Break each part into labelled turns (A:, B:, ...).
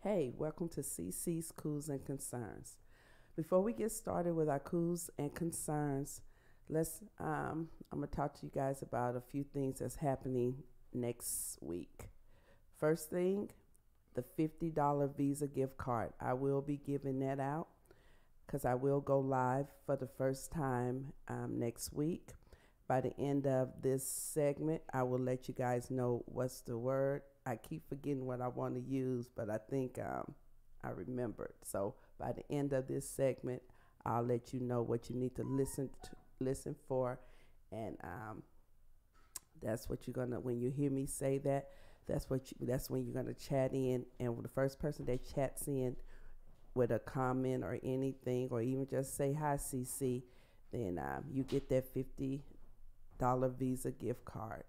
A: Hey, welcome to CC's Coos and Concerns. Before we get started with our coos and concerns, I'm gonna talk to you guys about a few things that's happening next week. First thing, the $50 Visa gift card. I will be giving that out because I will go live for the first time next week. By the end of this segment, I will let you guys know what's the word. I keep forgetting what I want to use, but I think I remembered. So by the end of this segment, I'll let you know what you need to listen for, and that's what you're gonna. When you hear me say that, that's when you're gonna chat in, and the first person that chats in with a comment or anything, or even just say hi, CC, then you get that $50 Visa gift card.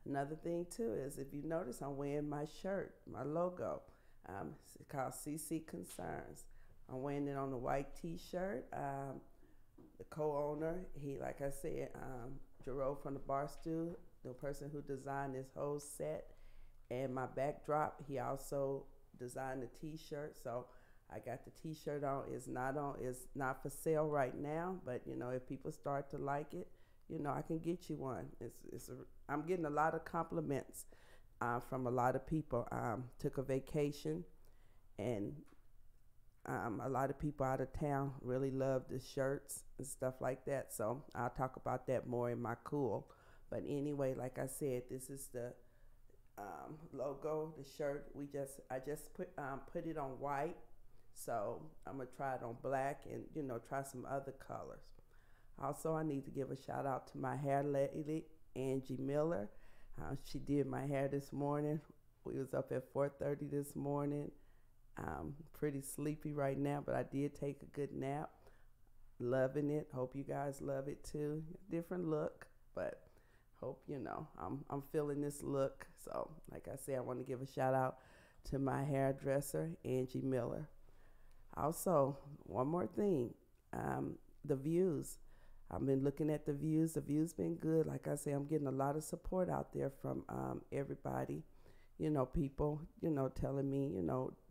A: Another thing too is if you notice, I'm wearing my shirt, my logo. It's called CC Concerns. I'm wearing it on a white T-shirt. The co-owner, he, like I said, Jerome from the Barstool, the person who designed this whole set and my backdrop, he also designed the T-shirt. So I got the T-shirt on. It's not for sale right now, but if people start to like it, I can get you one. I'm getting a lot of compliments from a lot of people. Took a vacation, and a lot of people out of town really love the shirts and stuff like that. So I'll talk about that more in my cool. But anyway, like I said, this is the logo, the shirt. I just put it on white. So I'm gonna try it on black and try some other colors. Also, I need to give a shout out to my hair lady, Angie Miller. She did my hair this morning. We was up at 4:30 this morning. Pretty sleepy right now, but I did take a good nap. Loving it. Hope you guys love it too. Different look, but hope I'm feeling this look. So, like I said, I want to give a shout out to my hairdresser, Angie Miller. Also, one more thing, the views. I've been looking at the views. The views been good. Like I say, I'm getting a lot of support out there from everybody. People, telling me,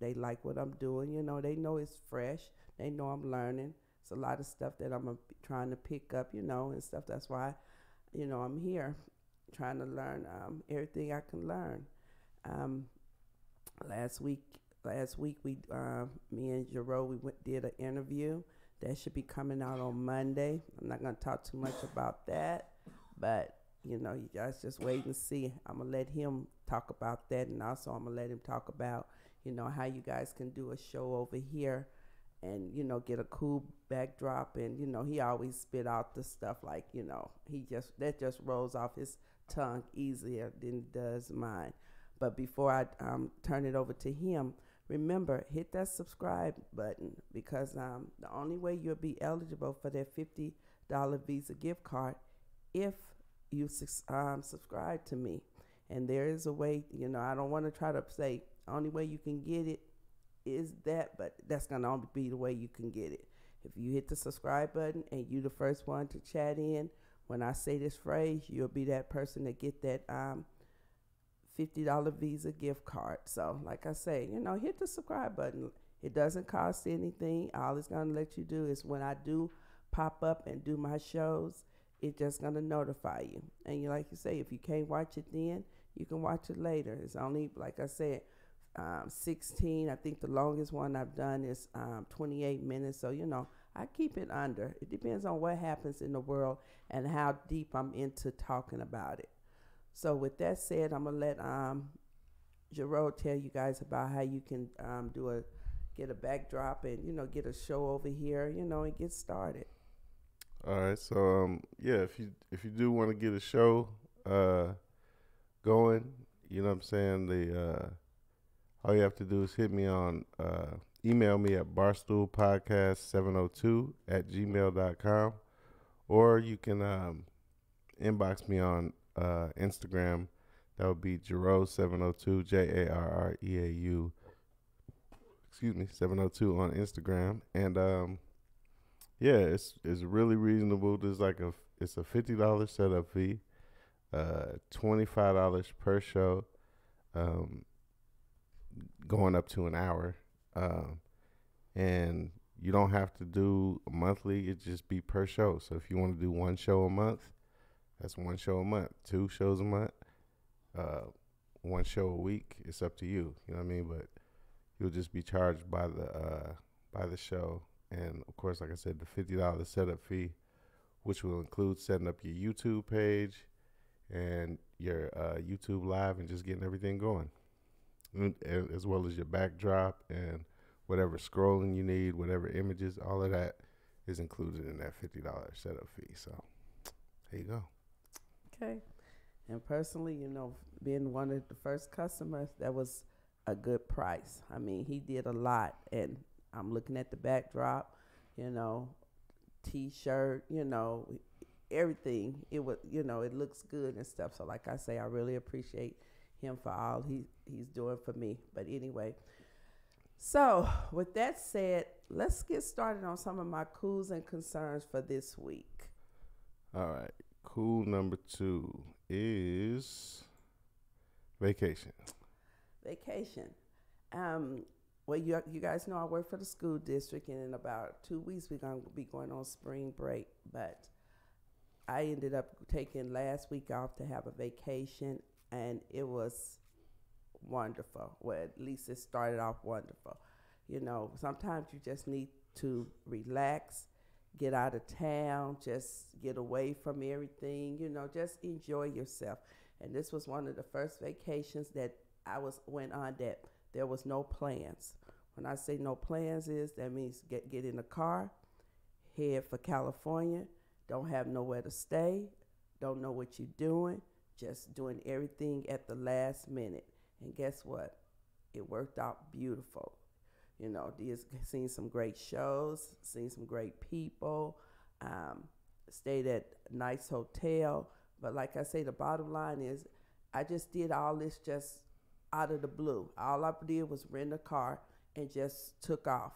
A: they like what I'm doing. They know it's fresh. They know I'm learning. It's a lot of stuff that I'm trying to pick up, and stuff. That's why, I'm here trying to learn everything I can learn. Um, last week, we, me and Jerome, did an interview. That should be coming out on Monday. I'm not going to talk too much about that, but, you guys just wait and see. I'm going to let him talk about that, and also I'm going to let him talk about, how you guys can do a show over here and, get a cool backdrop. And, he always spit out the stuff like, that just rolls off his tongue easier than it does mine. But before I turn it over to him, remember, hit that subscribe button because the only way you'll be eligible for that $50 Visa gift card if you subscribe to me. And there is a way, I don't want to try to say the only way you can get it is that, but that's going to only be the way you can get it. If you hit the subscribe button and you're the first one to chat in, when I say this phrase, you'll be that person that get that $50 Visa gift card. So like I say, hit the subscribe button. It doesn't cost anything. All it's going to let you do is when I do pop up and do my shows, it's just going to notify you. And like you say, if you can't watch it then, you can watch it later. It's only, like I said, 16. I think the longest one I've done is 28 minutes. So, I keep it under. It depends on what happens in the world and how deep I'm into talking about it. So with that said, I'm gonna let Jerome tell you guys about how you can get a backdrop and get a show over here, and get started.
B: All right, so yeah, if you do want to get a show going, you know what I'm saying, all you have to do is hit me on email me at barstoolpodcast702@gmail.com, or you can inbox me on Instagram. That would be Jarreau702, JARREAU. Excuse me, 702 on Instagram. And yeah, it's really reasonable. It's a $50 setup fee, $25 per show. going up to an hour. And you don't have to do monthly. It just be per show. So if you want to do one show a month, that's one show a month. 2 shows a month, one show a week. It's up to you. You know what I mean? But you'll just be charged by the show. And of course, like I said, the $50 setup fee, which will include setting up your YouTube page and your YouTube live and just getting everything going, and as well as your backdrop and whatever scrolling you need, whatever images, all of that is included in that $50 setup fee. So there you go.
A: Okay. And personally, being one of the first customers, that was a good price. I mean, he did a lot, and I'm looking at the backdrop, T-shirt, everything. It was, it looks good and stuff. So like I say, I really appreciate him for all he's doing for me. But anyway, so with that said, let's get started on some of my coos and concerns for this week.
B: All right. Cool number 2 is vacation.
A: Vacation. Well, you guys know I work for the school district, and in about 2 weeks we're going to be going on spring break. But I ended up taking last week off to have a vacation, and it was wonderful. Well, at least it started off wonderful. Sometimes you just need to relax, get out of town, just get away from everything, just enjoy yourself. And this was one of the first vacations that went on that there was no plans. When I say no plans that means get in a car, head for California, don't have nowhere to stay, don't know what you're doing, just doing everything at the last minute. And guess what? It worked out beautiful. Seen some great shows, seen some great people, stayed at a nice hotel. But like I say, the bottom line is I just did all this just out of the blue. All I did was rent a car and just took off.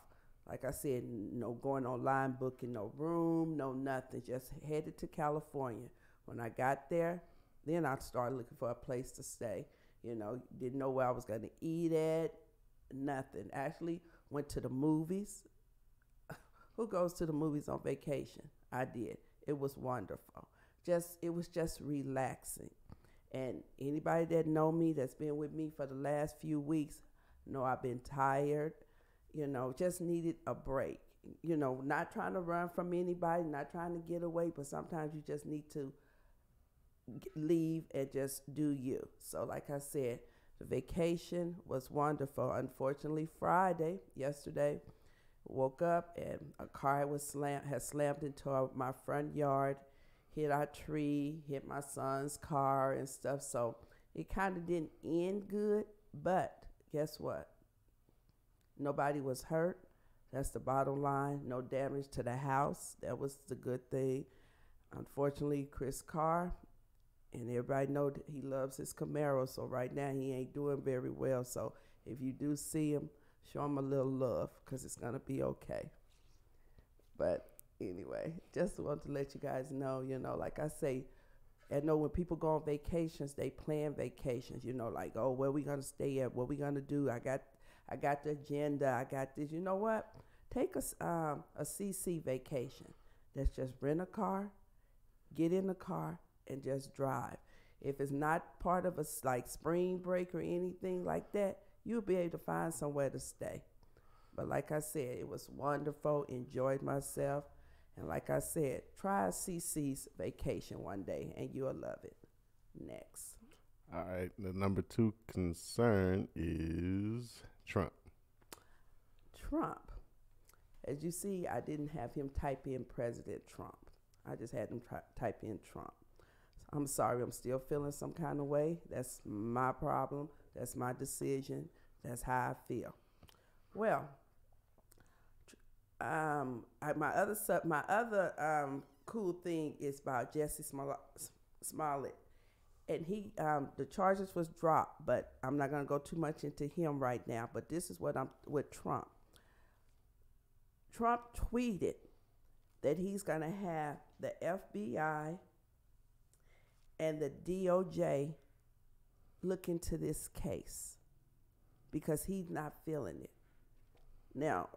A: Like I said, no going online, booking no room, no nothing. Just headed to California. When I got there, then I started looking for a place to stay. Didn't know where I was going to eat at, nothing. Actually, went to the movies. Who goes to the movies on vacation? I did. It was wonderful. It was just relaxing. And anybody that know me, that's been with me for the last few weeks, know I've been tired, just needed a break. Not trying to run from anybody, not trying to get away, but sometimes you just need to leave and just do you. So like I said, the vacation was wonderful. Unfortunately, yesterday, woke up and a car had slammed into my front yard, hit our tree, hit my son's car and stuff. So it kind of didn't end good, but guess what? Nobody was hurt. That's the bottom line. No damage to the house. That was the good thing. Unfortunately, Chris Carr, and everybody know that he loves his Camaro, so right now he ain't doing very well. So if you do see him, show him a little love, because it's going to be okay. But anyway, just want to let you guys know, like I say, I know when people go on vacations, they plan vacations, like, oh, where we going to stay at, what we going to do. I got the agenda, I got this. You know what? Take a CC vacation. That's just rent a car, get in the car, and just drive. If it's not part of a like spring break or anything like that, you'll be able to find somewhere to stay. But like I said, it was wonderful, enjoyed myself. And like I said, try a CC's vacation one day and you'll love it. Next.
B: All right, the number 2 concern is Trump.
A: Trump. As you see, I didn't have him type in President Trump. I just had him type in Trump. I'm sorry, I'm still feeling some kind of way. That's my problem. That's my decision. That's how I feel. Well, my other cool thing is about Jesse Smollett, and he the charges was dropped, but I'm not gonna go too much into him right now. But this is what I'm with Trump. Trump tweeted that he's gonna have the FBI and the DOJ look into this case because he's not feeling it. Now,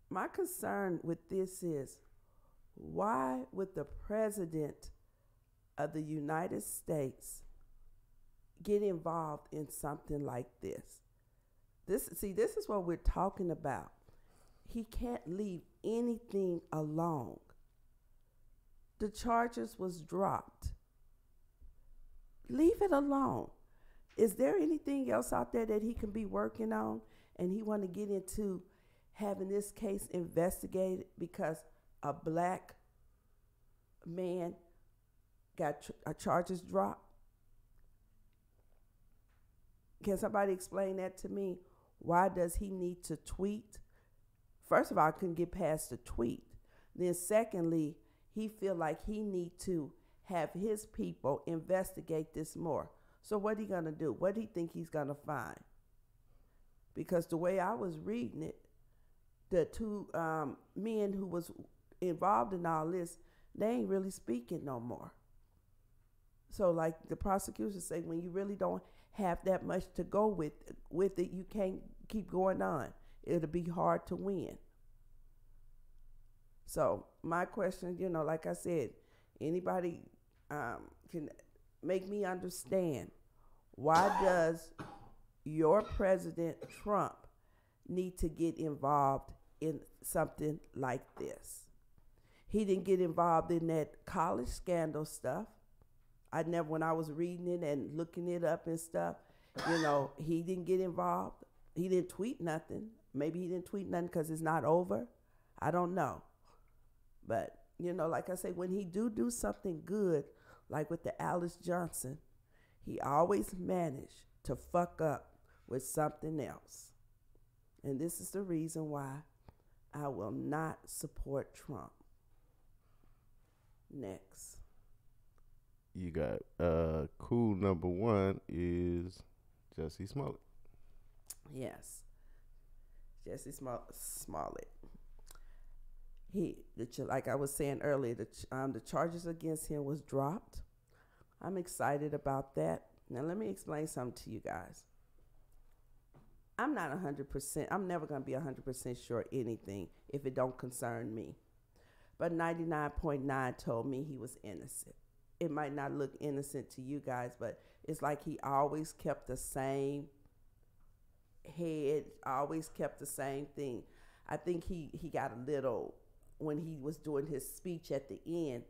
A: my concern with this is, why would the president of the United States get involved in something like this? This is what we're talking about. He can't leave anything alone. The charges was dropped. Leave it alone. Is there anything else out there that he can be working on, and he want to get into having this case investigated because a black man got charges dropped? Can somebody explain that to me? Why does he need to tweet? First of all, I couldn't get past the tweet. Then secondly, he feel like he need to have his people investigate this more. So what he gonna do? What do he think he's gonna find? Because the way I was reading it, the two men who was involved in all this, they ain't really speaking no more. So like the prosecution say, when you really don't have that much to go with it, you can't keep going on. It'll be hard to win. So my question, like I said, anybody can make me understand, why does your President Trump need to get involved in something like this? He didn't get involved in that college scandal stuff. When I was reading it and looking it up and stuff, he didn't get involved. He didn't tweet nothing. Maybe he didn't tweet nothing because it's not over. I don't know. But, like I say, when he do something good, like with the Alice Johnson, he always managed to fuck up with something else. And this is the reason why I will not support Trump. Next.
B: You got cool number one is Jussie Smollett.
A: Yes. Jussie Smollett. Like I was saying earlier, the charges against him was dropped. I'm excited about that. Now let me explain something to you guys. I'm not 100%. I'm never going to be 100% sure anything if it don't concern me. But 99.9 told me he was innocent. It might not look innocent to you guys, but it's like he always kept the same head, always kept the same thing. I think he got a little, when he was doing his speech at the end,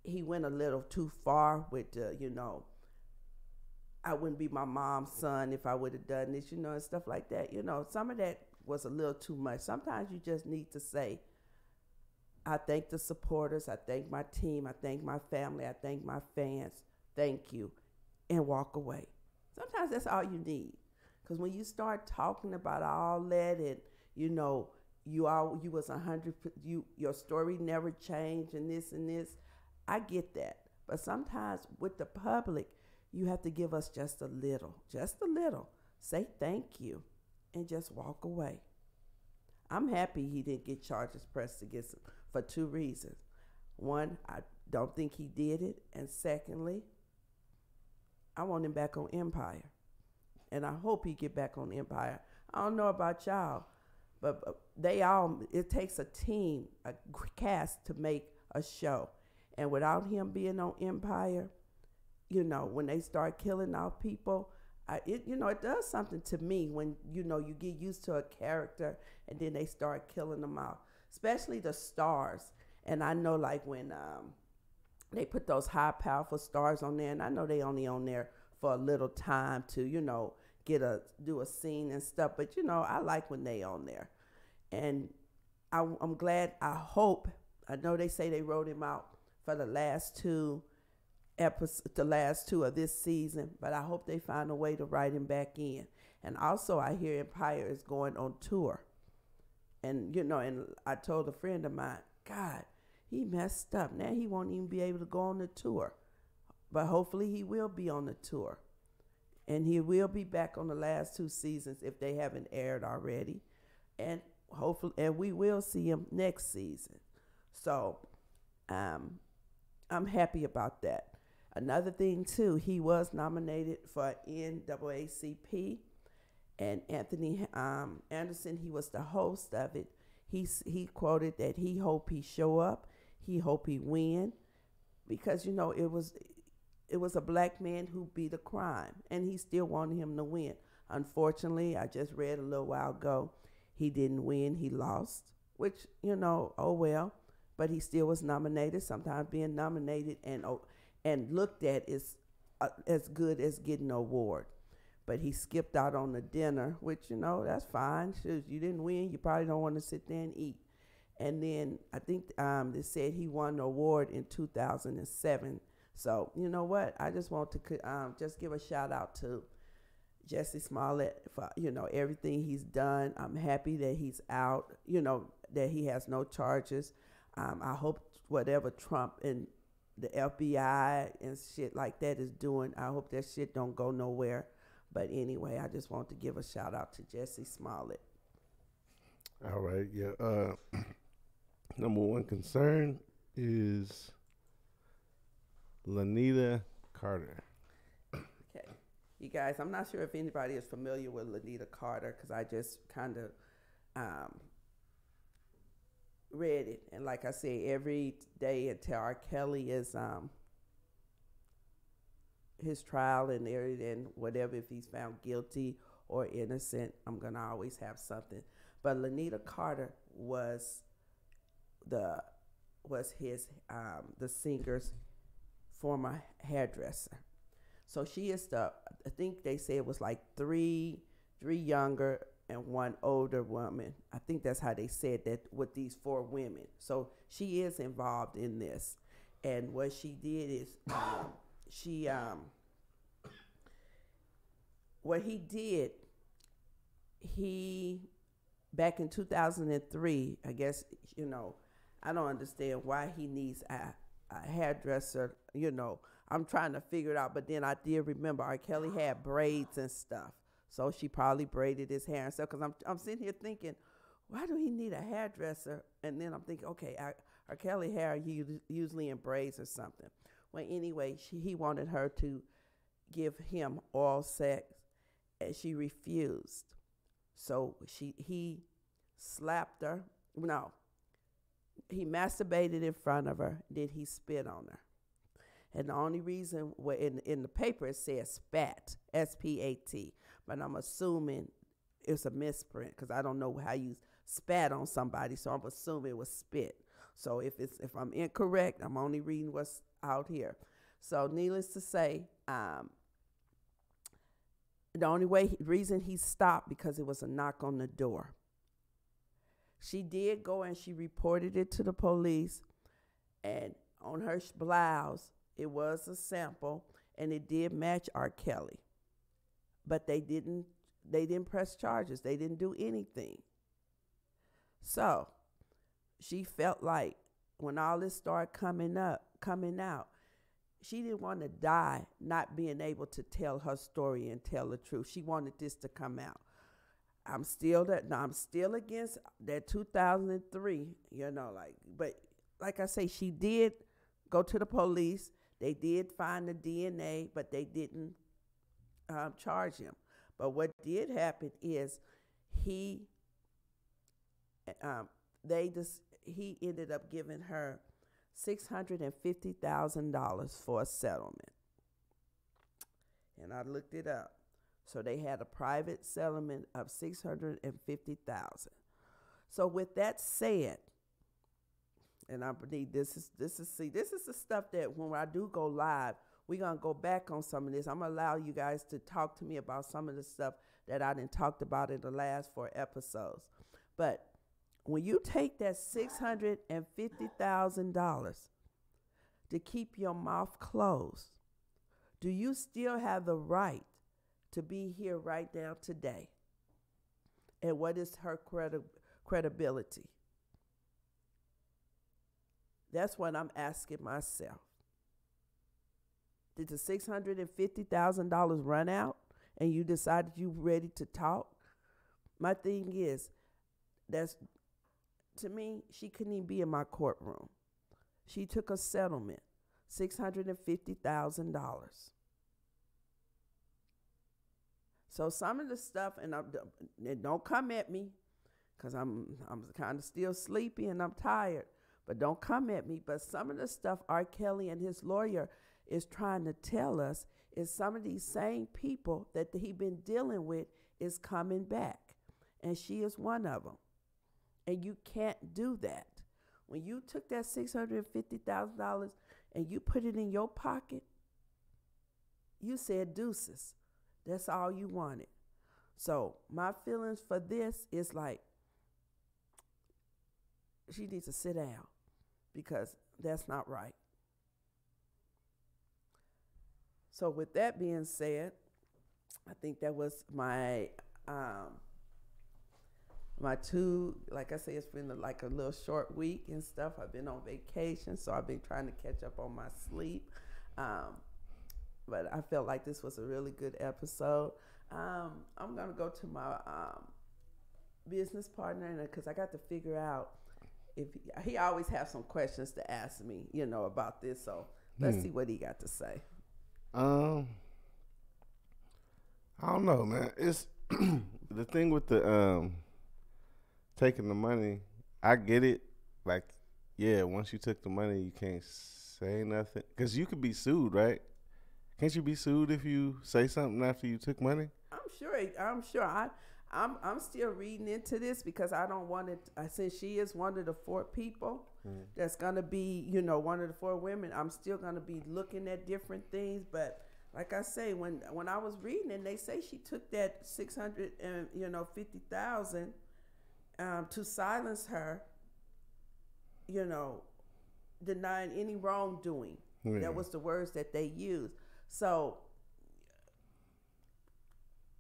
A: he went a little too far with I wouldn't be my mom's son if I would have done this, and stuff like that. Some of that was a little too much. Sometimes you just need to say, I thank the supporters, I thank my team, I thank my family, I thank my fans, thank you, and walk away. Sometimes that's all you need. Because when you start talking about all that and, you was 100, your story never changed and this, I get that. But sometimes with the public, you have to give us just a little. Say thank you and just walk away. I'm happy he didn't get charges pressed against him for two reasons. One, I don't think he did it. And secondly, I want him back on Empire. And I hope he get back on Empire. I don't know about y'all, but it takes a team, a cast to make a show. And without him being on Empire, when they start killing off people, it does something to me when, you get used to a character and then they start killing them off, especially the stars. And I know like when they put those high, powerful stars on there, and I know they only on there for a little time to, do a scene and stuff. But, I like when they on there. And I'm glad, I know they say they wrote him out for the last two of this season, but I hope they find a way to write him back in. And also I hear Empire is going on tour. And, and I told a friend of mine, God, he messed up. Now he won't even be able to go on the tour. But hopefully he will be on the tour. And he will be back on the last two seasons if they haven't aired already. And hopefully, and we will see him next season. So I'm happy about that. Another thing too, he was nominated for NAACP, And Anthony Anderson, he was the host of it. He quoted that he hope he show up, he hope he win, because it was a black man who beat a crime, and he still wanted him to win. Unfortunately, I just read a little while ago, he didn't win, he lost, which, oh well, but he still was nominated. Sometimes being nominated and looked at is as good as getting an award. But he skipped out on the dinner, which, that's fine. Shoot, you didn't win, you probably don't want to sit there and eat. And then I think they said he won the award in 2007. So, you know what? I just want to just give a shout out to Jussie Smollett for, everything he's done. I'm happy that he's out, that he has no charges. I hope whatever Trump and the FBI and shit like that is doing, I hope that shit don't go nowhere. But anyway, I just want to give a shout out to Jussie Smollett.
B: All right, yeah. Number one concern is Lanita Carter.
A: Okay. You guys, I'm not sure if anybody is familiar with Lanita Carter, because I just kind of read it. And like I say, every day until R. Kelly is his trial and whatever, if he's found guilty or innocent, I'm going to always have something. But Lanita Carter was the singer's former hairdresser. So she is I think they say it was like three younger and one older woman. I think that's how they said that with these 4 women. So she is involved in this. And what she did is what he did, back in 2003, I guess, I don't understand why he needs a hairdresser, I'm trying to figure it out. But then I did remember R. Kelly had braids and stuff. So she probably braided his hair and stuff. Because I'm sitting here thinking, why do he need a hairdresser? And then I'm thinking, okay, R. Kelly hair usually in braids or something. Well, anyway, he wanted her to give him oral sex, and she refused. So he slapped her. No, he masturbated in front of her. Then he spit on her. And the only reason, in the paper it says spat, S-P-A-T, but I'm assuming it's a misprint because I don't know how you spat on somebody, so I'm assuming it was spit. So if I'm incorrect, I'm only reading what's out here. So needless to say, the only reason he stopped because it was a knock on the door. She did go and she reported it to the police, and on her blouse, it was a sample, and it did match R. Kelly. But they didn't press charges. They didn't do anything. So she felt like when all this started coming out, she didn't want to die not being able to tell her story and tell the truth. She wanted this to come out. I'm still against that 2003, but like I say, she did go to the police. They did find the DNA, but they didn't charge him. But what did happen is he ended up giving her $650,000 for a settlement. And I looked it up. So they had a private settlement of $650,000. So with that said, and I believe this is the stuff that when I do go live, we're gonna go back on some of this. I'm gonna allow you guys to talk to me about some of the stuff that I didn't talked about in the last 4 episodes. But when you take that $650,000 to keep your mouth closed, do you still have the right to be here right now today? And what is her credibility? That's what I'm asking myself. Did the $650,000 run out and you decided you were ready to talk? My thing is, to me, she couldn't even be in my courtroom. She took a settlement, $650,000. So some of the stuff, and don't come at me, because I'm kind of still sleepy and I'm tired. But don't come at me. But some of the stuff R. Kelly and his lawyer is trying to tell us is some of these same people that he been dealing with is coming back. And she is one of them. And you can't do that. When you took that $650,000 and you put it in your pocket, you said deuces. That's all you wanted. So my feelings for this is like, she needs to sit down because that's not right. So with that being said, I think that was my two, like I say, it's been like a little short week and stuff. I've been on vacation, so I've been trying to catch up on my sleep. But I felt like this was a really good episode. I'm going to go to my business partner, because I got to figure out if he always has some questions to ask me, about this. So let's see what he got to say.
B: I don't know, man. It's the thing with the taking the money. I get it. Like, yeah, once you took the money, you can't say nothing because you could be sued, right? Can't you be sued if you say something after you took money?
A: I'm sure. I'm still reading into this because I don't want it. Since she is one of the 4 people that's gonna be, one of the 4 women, I'm still gonna be looking at different things. But like I say, when I was reading and they say she took that $650,000 to silence her, denying any wrongdoing. Yeah. That was the words that they used. So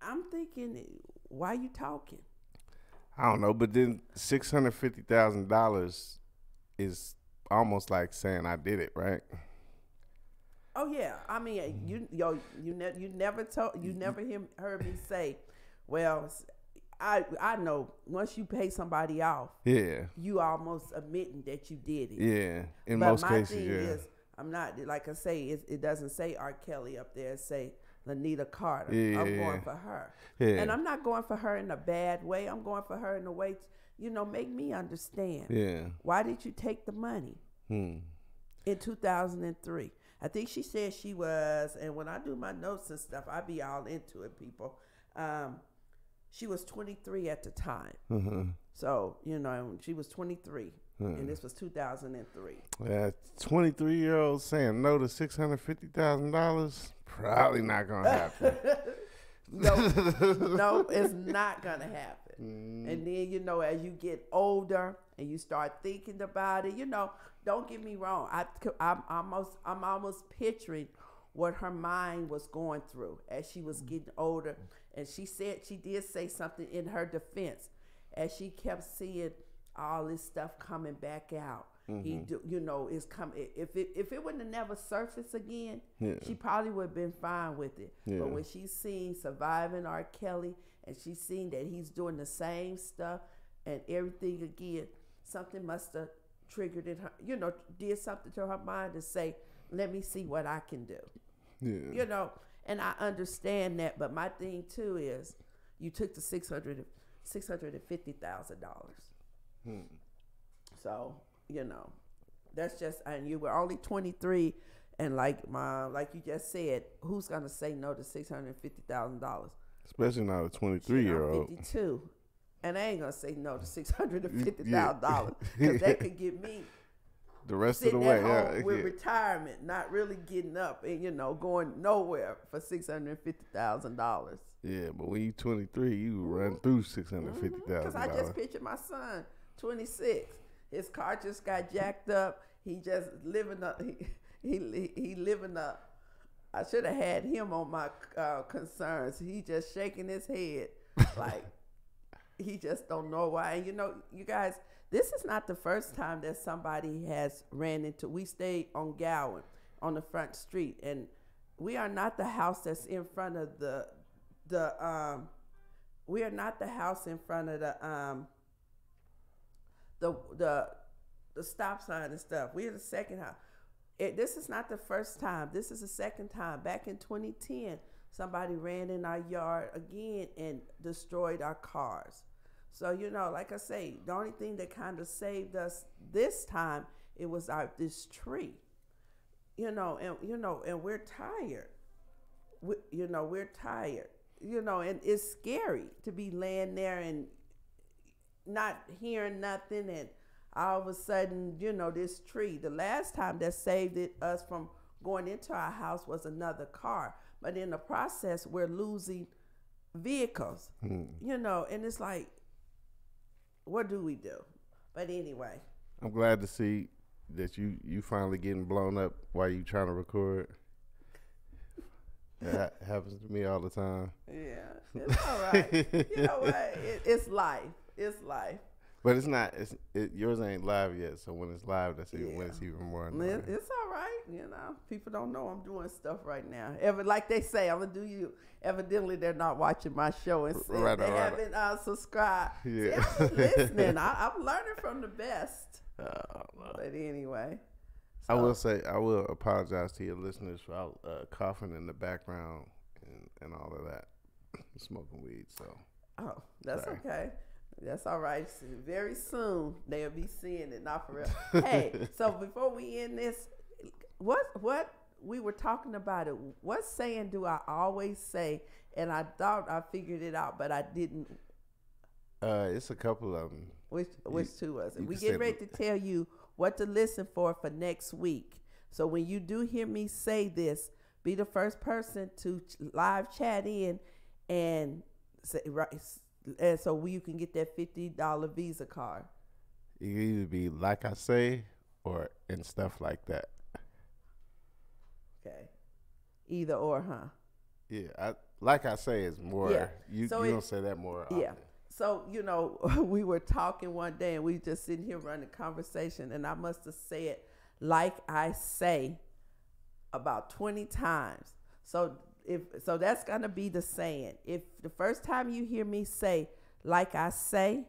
A: I'm thinking, why you talking?
B: I don't know, but then $650,000 is almost like saying I did it, right?
A: Oh yeah, I mean, you never heard me say, well, I know once you pay somebody off,
B: yeah,
A: you almost admitting that you did it.
B: Yeah, in
A: but
B: most
A: my
B: cases,
A: thing
B: yeah.
A: is, I'm not, like I say, it doesn't say R. Kelly up there. It say Lanita Carter.
B: Yeah,
A: I'm going for her.
B: Yeah.
A: And I'm not going for her in a bad way. I'm going for her in a way, make me understand.
B: Yeah.
A: Why did you take the money in 2003? I think she said she was, and when I do my notes and stuff, I be all into it, people. She was 23 at the time. Mm-hmm. So, she was 23. And this was 2003.
B: Yeah, 23-year-old saying no to $650,000, probably not gonna happen.
A: No, it's not gonna happen. And then as you get older and you start thinking about it, don't get me wrong. I'm almost picturing what her mind was going through as she was getting older. And she did say something in her defense as she kept seeing all this stuff coming back out. Mm-hmm. It's coming. If it wouldn't have never surfaced again, she probably would have been fine with it. Yeah. But when she's seen surviving R. Kelly and she's seen that he's doing the same stuff and everything again, something must have triggered in her. Did something to her mind to say, "Let me see what I can do." Yeah. And I understand that, but my thing too is, you took the $650,000. So, that's just, and you were only 23, and like you just said, who's gonna say no to $650,000?
B: Especially not a 23-year-old.
A: 52, and I ain't gonna say no to $650,000 because that could get me
B: the rest
A: sitting
B: of the way
A: at home with retirement, not really getting up and going nowhere for $650,000.
B: Yeah, but when you 23, you run through $650,000.
A: Because I just pictured my son, 26. His car just got jacked up. He just living up. He living up. I should have had him on my concerns. He just shaking his head like he just don't know why. And you guys, this is not the first time that somebody has ran into. We stayed on Gowan on the front street, and we are not the house that's in front of we are not the house in front of the stop sign and stuff. We're the second house. This is not the first time. This is the second time. Back in 2010, somebody ran in our yard again and destroyed our cars. So, you know, like I say, the only thing that kind of saved us this time, it was this tree. And we're tired. We're tired. And it's scary to be laying there and not hearing nothing, and all of a sudden, this tree. The last time that saved us from going into our house was another car. But in the process, we're losing vehicles, and it's like, what do we do? But anyway.
B: I'm glad to see that you finally getting blown up while you trying to record. That happens to me all the time.
A: Yeah, it's all right. You know what? It's life. It's life.
B: But it's not. Yours ain't live yet. So when it's live, that's when it's even more annoying.
A: It's all right. People don't know I'm doing stuff right now. Like they say, I'm gonna do you. Evidently, they're not watching my show and they haven't subscribed.
B: Yeah,
A: See, I'm listening. I'm learning from the best. But anyway.
B: I will apologize to your listeners for coughing in the background and all of that, smoking weed. So,
A: that's sorry. Okay. That's all right. Very soon they'll be seeing it. Not for real. Hey, so before we end this, what we were talking about it. What saying do I always say? And I thought I figured it out, but I didn't.
B: It's a couple of them.
A: Which two was it? We get ready to tell you what to listen for next week. So when you do hear me say this, be the first person to live chat in and say, and so you can get that $50 Visa card.
B: It can either be like I say or and stuff like that.
A: Okay. Either or, huh?
B: Yeah, like I say is more. Yeah. You don't say that more often.
A: Yeah. So, we were talking one day and we just sitting here running a conversation, and I must have said, like I say, about 20 times. So that's going to be the saying. If the first time you hear me say, like I say,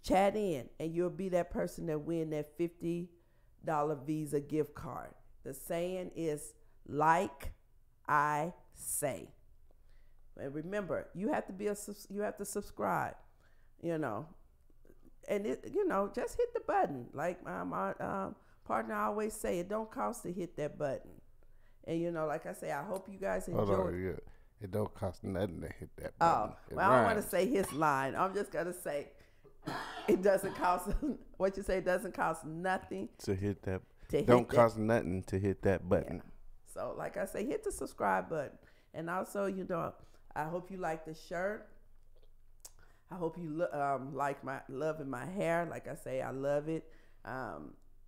A: chat in and you'll be that person that win that $50 Visa gift card. The saying is, like I say. And remember, you have to subscribe, and just hit the button. Like my partner always say, it don't cost to hit that button. And like I say, I hope you guys enjoy.
B: Hold on, it don't cost nothing to hit that button.
A: I don't want to say his line. I'm just gonna say, it doesn't cost. What you say? It doesn't cost nothing
B: to hit that. Don't cost nothing to hit that button.
A: Yeah. So, like I say, hit the subscribe button, and also, I hope you like the shirt. I hope you like loving my hair. Like I say, I love it.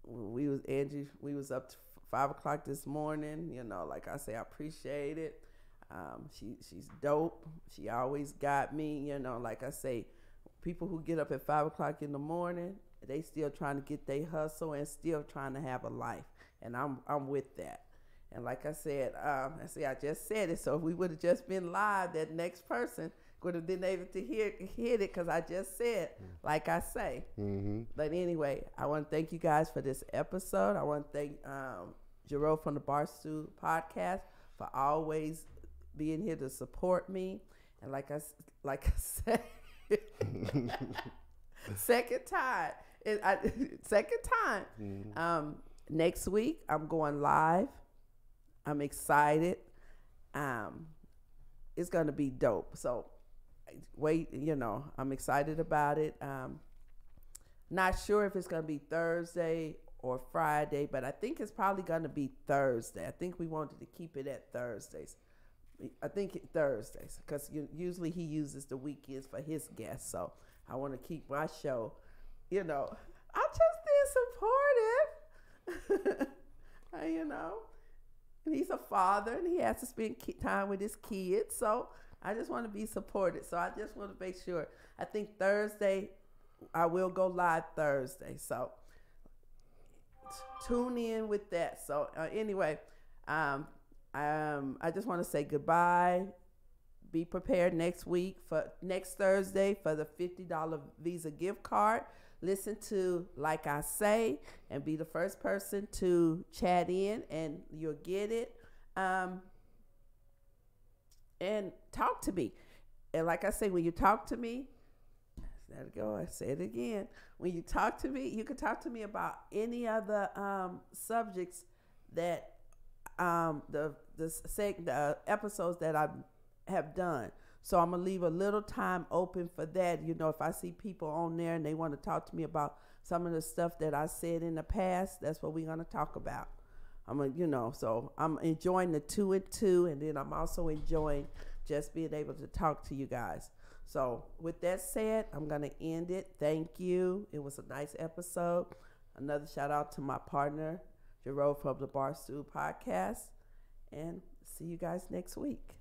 A: We was up to 5 o'clock this morning. Like I say, I appreciate it. She's dope. She always got me. Like I say, people who get up at 5 o'clock in the morning, they still trying to get their hustle and still trying to have a life. And I'm with that. And like I said, I just said it. So if we would have just been live, that next person would have been able to hear it because I just said, like I say. Mm-hmm. But anyway, I want to thank you guys for this episode. I want to thank Jerome from the Barstool Podcast for always being here to support me. And like I said, second time. Mm-hmm. Next week, I'm going live. I'm excited. It's going to be dope. So wait, I'm excited about it. Not sure if it's going to be Thursday or Friday, but I think it's probably going to be Thursday. I think we wanted to keep it at Thursdays. I think Thursdays because usually he uses the weekends for his guests. So I want to keep my show, I'm just being supportive. And he's a father and he has to spend time with his kids. So I just want to be supported. So I just want to make sure. I think Thursday, I will go live Thursday. So tune in with that. So anyway, I just want to say goodbye. Be prepared next Thursday for the $50 Visa gift card. Listen to Like I Say and be the first person to chat in and you'll get it. and talk to me. And like I say, when you talk to me, there we go. I say it again. When you talk to me, you can talk to me about any other subjects that the episodes that I have done. So I'm gonna leave a little time open for that. You know, if I see people on there and they want to talk to me about some of the stuff that I said in the past, that's what we're gonna talk about. So I'm enjoying the 2 and 2, and then I'm also enjoying just being able to talk to you guys. So with that said, I'm going to end it. Thank you. It was a nice episode. Another shout out to my partner, Jerome from the Barstool Podcast. And see you guys next week.